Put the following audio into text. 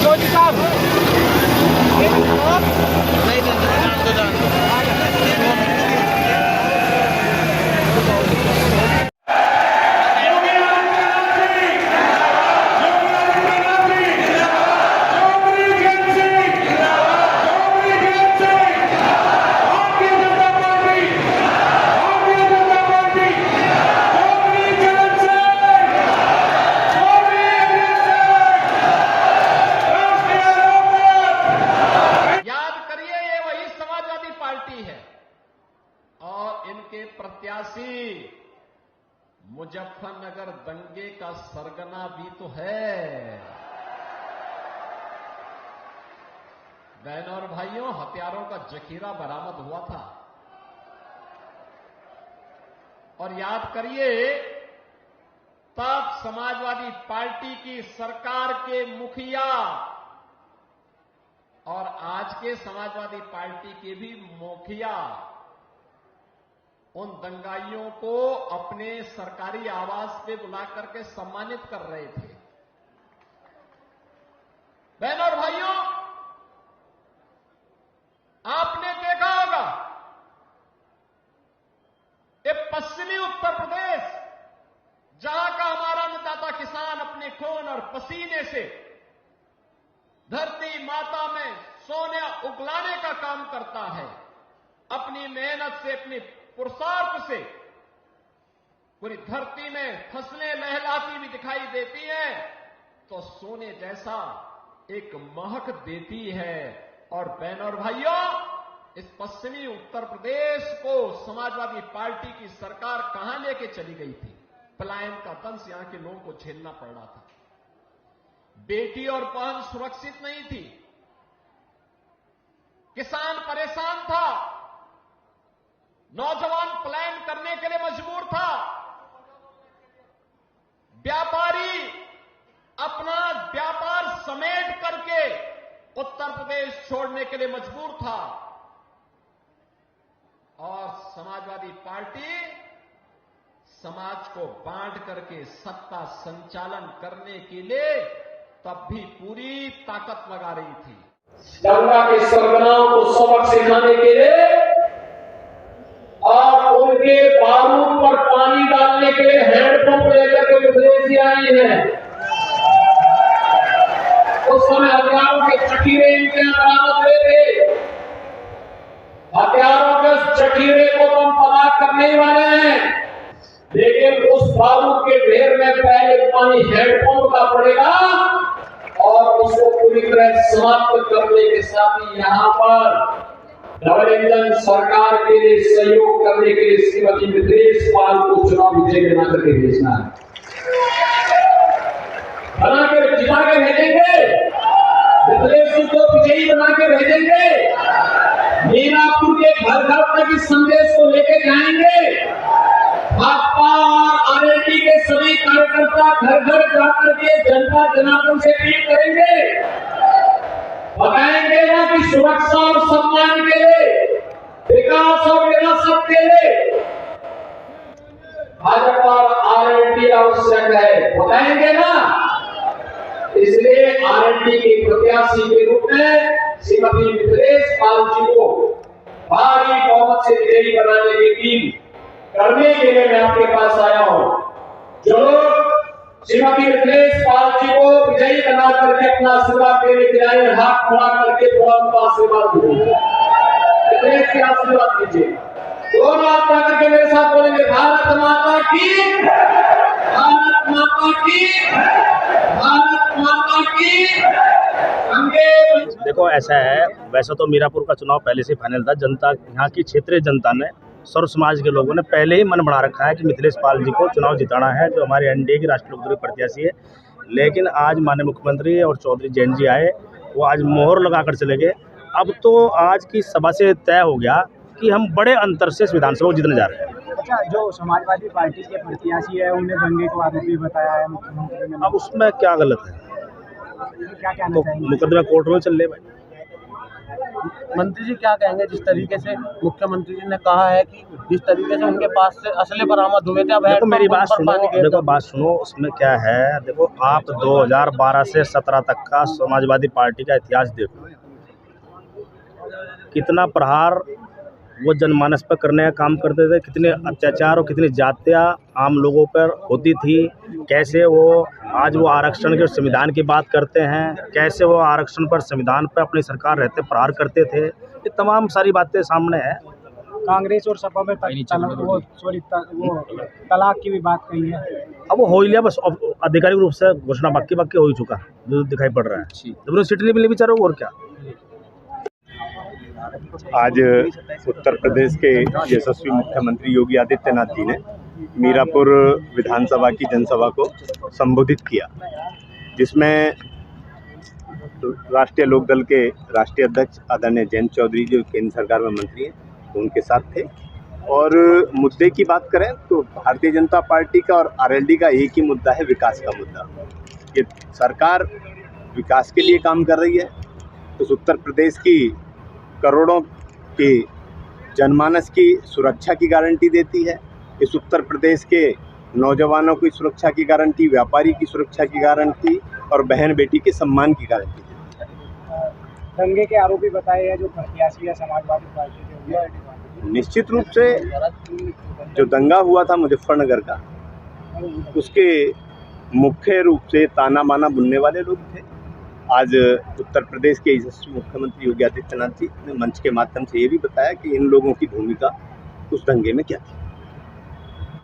मोदी साहब है और इनके प्रत्याशी मुजफ्फरनगर दंगे का सरगना भी तो है। बहनों और भाइयों, हथियारों का जखीरा बरामद हुआ था और याद करिए, तब समाजवादी पार्टी की सरकार के मुखिया और आज के समाजवादी पार्टी के भी मुखिया उन दंगाइयों को अपने सरकारी आवास पे बुला करके सम्मानित कर रहे थे। बहनों और भाइयों, आपने देखा होगा ये पश्चिमी उत्तर प्रदेश, जहां का हमारा अन्नदाता किसान अपने खून और पसीने से धरती माता में सोने उगलाने का काम करता है, अपनी मेहनत से, अपनी पुरुषार्थ से पूरी धरती में फसलें लहलाती भी दिखाई देती हैं तो सोने जैसा एक महक देती है। और बहनों और भाइयों, इस पश्चिमी उत्तर प्रदेश को समाजवादी पार्टी की सरकार कहां लेके चली गई थी? पलायन का दंश यहां के लोगों को झेलना पड़ रहा था। बेटी और बहन सुरक्षित नहीं थी, किसान परेशान था, नौजवान पलायन करने के लिए मजबूर था, व्यापारी अपना व्यापार समेट करके उत्तर प्रदेश छोड़ने के लिए मजबूर था और समाजवादी पार्टी समाज को बांट करके सत्ता संचालन करने के लिए तब भी पूरी ताकत लगा रही थी। दंगा के सरगनाओं को सबक सिखाने के लिए और उनके बारूद पर पानी डालने के लिए हैंडपंप लेकर के विदेशी आई है। उस समय हथियारों के चकीरे इनके बरामद हुए थे। हथियारों के चकीरे को तो हम तबाह करने वाले हैं, लेकिन उस बारूद के ढेर में पहले पानी हैंडपंप का पड़ेगा और उसको पूरी तरह समाप्त करने के साथ ही यहाँ पर डबल इंजन सरकार के लिए सहयोग करने के लिए श्रीमती मिथिलेश पाल को चुनाव विजय बना करके भेजना है, बना के जिता के भेजेंगे। मिथिलेश जी को विजयी बना के भेजेंगे। मीनापुर के घर घर तक इस संदेश को लेके जाएंगे। भाजपा और आरएलडी के सभी कार्यकर्ता घर घर जाकर के जनता जनार्दन से अपील करेंगे, बताएंगे ना कि सुरक्षा और सम्मान के लिए, विकास और विरासत के लिए भाजपा और आरएलडी आवश्यक है, बताएंगे ना। इसलिए आरएलडी के प्रत्याशी के रूप में श्रीमती मिथिलेश पाल जी को भारी बहुमत से विजयी बनाने की अपील करने के लिए मैं आपके पास आया हूं। जो लोग श्रीमती मिथिलेश पाल जी को विजयी बना करके अपना आशीर्वाद देने के लिए हाथ खड़ा करके थोड़ा उनका आशीर्वाद दीजिए, मिथिलेश के आशीर्वाद दीजिए। दोनों हाथ पकड़ के मेरे साथ बोलेंगे, भारत माता की, भारत माता की, भारत माता की। देखो ऐसा है, वैसे तो मीरापुर का चुनाव पहले से फाइनल था। जनता, यहाँ की क्षेत्रीय जनता ने, सर्व समाज के लोगों ने पहले ही मन बना रखा है कि मिथिलेश पाल जी को चुनाव जिताना है, जो हमारे एनडीए की राष्ट्रीय लोकदल प्रत्याशी है। लेकिन आज माननीय मुख्यमंत्री और चौधरी जैन जी आए, वो आज मोहर लगाकर चले गए। अब तो आज की सभा से तय हो गया कि हम बड़े अंतर से विधानसभा को जीतने जा रहे हैं। अच्छा, जो समाजवादी पार्टी के प्रत्याशी है उन्हें दंगे को आरोपी बताया है मुख्यमंत्री ने, अब उसमें क्या गलत है? क्या कहना तो चाहेंगे? मुकदमा कोर्ट में चल रहे भाई। मंत्री जी क्या कहेंगे जिस तरीके से मुख्यमंत्री जी ने कहा है कि जिस तरीके से उनके पास से असले बरामद हुए थे, अब देखो मेरी बात सुनो, देखो देखो बात सुनो, उसमें क्या है, देखो आप 2012 से 17 तक का समाजवादी पार्टी का इतिहास देखो, कितना प्रहार वो जनमानस पर करने का काम करते थे, कितने अत्याचार और कितनी जातियाँ आम लोगों पर होती थी, कैसे वो आज वो आरक्षण के संविधान की बात करते हैं, कैसे वो आरक्षण पर संविधान पर अपनी सरकार रहते प्रहार करते थे, ये तमाम सारी बातें सामने है। कांग्रेस और सपा में वो तलाक की भी बात कही है। अब वो हो ही लिया, बस आधिकारिक रूप से घोषणा बाकी हो ही चुका जो दिखाई पड़ रहा है, जब उन्हें सीट नहीं मिली बेचारों को, और क्या। आज उत्तर प्रदेश के यशस्वी मुख्यमंत्री योगी आदित्यनाथ जी ने मीरापुर विधानसभा की जनसभा को संबोधित किया, जिसमें राष्ट्रीय लोकदल के राष्ट्रीय अध्यक्ष आदरणीय जयंत चौधरी जो केंद्र सरकार में मंत्री हैं तो उनके साथ थे। और मुद्दे की बात करें तो भारतीय जनता पार्टी का और आरएलडी का एक ही मुद्दा है, विकास का मुद्दा। ये सरकार विकास के लिए काम कर रही है, तो उत्तर प्रदेश की करोड़ों के जनमानस की सुरक्षा की गारंटी देती है, इस उत्तर प्रदेश के नौजवानों की सुरक्षा की गारंटी, व्यापारी की सुरक्षा की गारंटी और बहन बेटी के सम्मान की गारंटी देती है। दंगे के आरोपी बताए हैं जो प्रत्याशी है समाजवादी पार्टी के, निश्चित रूप से जो दंगा हुआ था मुजफ्फरनगर का, उसके मुख्य रूप से ताना बाना बुनने वाले लोग थे। आज उत्तर प्रदेश के यशस्वी मुख्यमंत्री योगी आदित्यनाथ जी ने मंच के माध्यम से ये भी बताया कि इन लोगों की भूमिका उस दंगे में क्या थी।